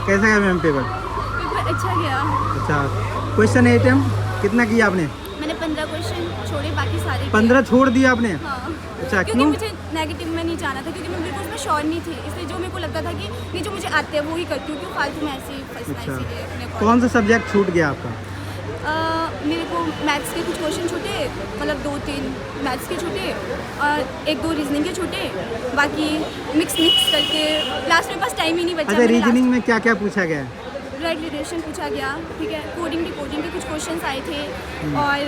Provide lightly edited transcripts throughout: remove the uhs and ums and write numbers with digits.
कैसा गया ma'am paper? Paper अच्छा गया। अच्छा, क्वेश्चन आइटम कितना किया आपने? मैंने 15 क्वेश्चन छोड़े, बाकी सारे 15 छोड़ दिया आपने? हाँ। अच्छा, क्योंकि क्यों? मुझे नेगेटिव में नहीं जाना था, क्योंकि मैं बिल्कुल उसमें श्योर नहीं थी, इसलिए जो मेरे को लगता था कि ये जो मुझे आते हैं वो ही करती हूँ, क्यों फालतू में ऐसे ही फंसना, अच्छा, इसीलिए अपने कौन सा सब्जेक्ट छूट गया आपका? मेरे को मैथ्स के कुछ क्वेश्चन छूटे, मतलब 2-3 मैथ्स के छूटे और 1-2 रीजनिंग के छूटे, बाकी मिक्स करके लास्ट में पास टाइम ही नहीं बचा। अच्छा, रीजनिंग में क्या क्या पूछा गया? ब्लड रिलेशन पूछा गया, ठीक है, कोडिंग डिकोडिंग के कुछ क्वेश्चंस आए थे और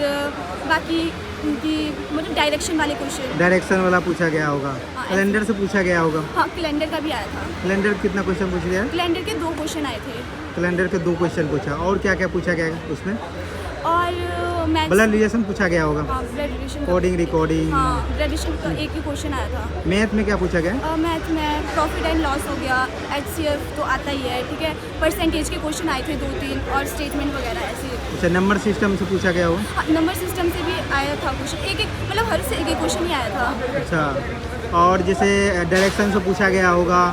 बाकी उनकी मतलब डायरेक्शन वाले क्वेश्चन। डायरेक्शन वाला पूछा गया होगा, हाँ, कैलेंडर से पूछा गया होगा। हाँ, कैलेंडर का भी आया था। कैलेंडर कितना क्वेश्चन पूछ गया? कैलेंडर के 2 क्वेश्चन आए थे कैलेंडर के 2 क्वेश्चन पूछा, और क्या क्या पूछा गया उसमें? और मैथ्स, ब्लड रिलेशन पूछा गया होगा। हाँ, ब्लड रिलेशन, कोडिंग रिकॉर्डिंग। हाँ, ब्लड रिलेशन का एक ही क्वेश्चन आया था। मैथ में क्या पूछा गया? मैथ में प्रॉफिट एंड लॉस हो गया, HCF तो आता ही है, ठीक है, परसेंटेज के क्वेश्चन आए थे 2-3 और स्टेटमेंट वगैरह ऐसे। अच्छा, नंबर सिस्टम से पूछा गया होगा। हाँ, नंबर सिस्टम से भी आया था क्वेश्चन, एक मतलब हर से एक क्वेश्चन ही आया था। अच्छा, और जैसे डायरेक्शन से पूछा गया होगा,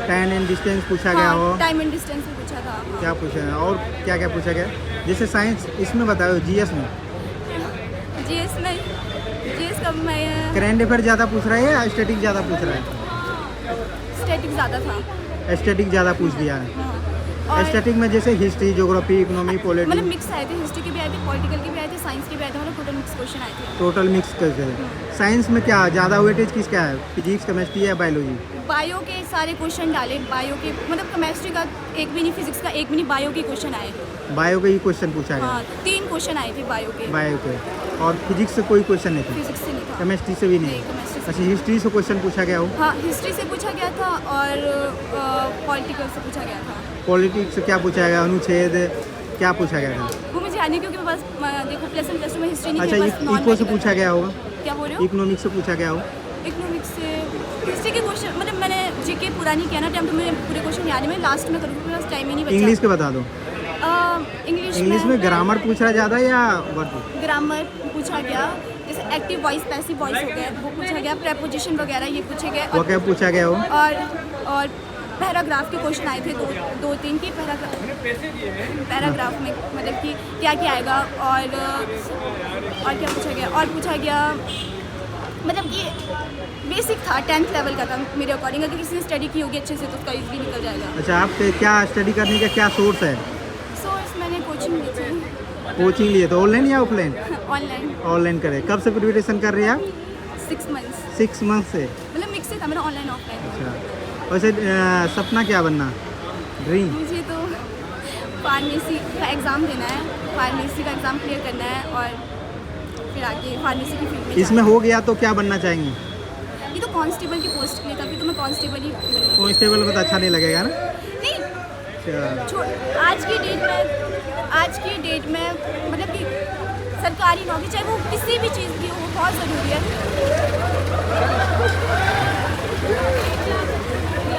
टाइम एंड डिस्टेंस पूछा गया हाँ, होगा। टाइम एंड डिस्टेंस भी पूछा था। क्या पूछा है और क्या क्या पूछा गया? जैसे साइंस इसमें बताओ, जीएस में जीएस का मैं करंट अफेयर ज़्यादा पूछ रहा है या स्टैटिक ज़्यादा पूछ रहा है? स्टैटिक ज़्यादा था। स्टैटिक ज़्यादा पूछ दिया है। हाँ, और स्टैटिक में जैसे हिस्ट्री, ज्योग्राफी, इकोनॉमी, मतलब पॉलिटिक्स, मिक्स आए थे, हिस्ट्री के भी आए थे, पॉलिटिकल के भी आए थे, साइंस के भी आए थे, मतलब टोटल मिक्स क्वेश्चन आए थे। टोटल मिक्स करके। साइंस में क्या ज़्यादा वेटेज किसका है, फिजिक्स, केमिस्ट्री या बायोलॉजी? बायो के सारे क्वेश्चन डाले, बायो के मतलब केमिस्ट्री का एक भी नहीं, फिजिक्स का एक भी नहीं, बायो के क्वेश्चन आए। बायो के ही क्वेश्चन पूछा गया? हाँ, 3 क्वेश्चन आए थे बायो के। बायो के, और फिजिक्स से कोई क्वेश्चन नहीं था? फिजिक्स से नहीं था। केमिस्ट्री से भी नहीं? केमिस्ट्री से। अच्छा, हिस्ट्री से क्वेश्चन पूछा गया हो? हाँ, हिस्ट्री से पूछा गया था और पॉलिटिकल से पूछा गया था। पॉलिटिक्स से क्या पूछा गया, अनुच्छेद क्या पूछा गया था? वो मुझे याद नहीं, क्योंकि मैं बस देखो प्लस वन प्लस टू में हिस्ट्री नहीं अच्छा, थी, बस नॉन इको से पूछा गया होगा? क्या बोल रहे हो? इकोनॉमिक्स से पूछा गया हो? इकोनॉमिक्स से हिस्ट्री के क्वेश्चन, मतलब मैंने जीके पूरा नहीं किया ना टाइम, तो मुझे पूरे क्वेश्चन याद नहीं, मैं लास्ट में करूँगी, मेरे पास टाइम ही नहीं बचा। इंग्लिश के बता दो। इंग्लिश में ग्रामर पूछ रहा ज़्यादा या वर्ड? ग्रामर पूछा गया, जैसे एक्टिव वॉइस, पैसिव वॉइस हो गया, वो पूछा गया, प्रेपोजिशन वगैरह ये पूछे गए। वो क्या पूछा गया हो? और पैराग्राफ के क्वेश्चन आए थे 2-3 की पैराग्राफ में, मतलब कि क्या क्या आएगा और क्या पूछा गया, और पूछा गया मतलब कि बेसिक था, 10th लेवल का था मेरे अकॉर्डिंग। अगर किसी ने स्टडी की होगी अच्छे से तो उसका इजीली निकल जाएगा। अच्छा, आप क्या स्टडी करने का क्या सोर्स है? सोर्स मैंने कोचिंग ली थी। कोचिंग लिए तो ऑनलाइन या ऑफलाइन? ऑनलाइन। ऑनलाइन करे। कब से प्रिपरेशन कर रहे हैं आप? 6 मंथ्स। 6 मंथ से? मतलब मिक्स से था, मैंने ऑनलाइन ऑफलाइन। अच्छा, वैसे सपना क्या बनना, ड्रीम? मुझे तो फार्मेसी का एग्ज़ाम देना है, फार्मेसी का एग्ज़ाम क्लियर करना है और फिर आगे फार्मेसी की फील्ड में इसमें हो गया तो क्या बनना चाहेंगे? ये तो कांस्टेबल की पोस्ट के लिए था, फिर तो मैं कांस्टेबल ही बनूंगी। कांस्टेबल में तो अच्छा नहीं लगेगा ना? नहीं, अच्छा, आज की डेट में मतलब कि सरकारी नौकरी चाहे वो किसी भी चीज़ की हो, वो बहुत ज़रूरी है।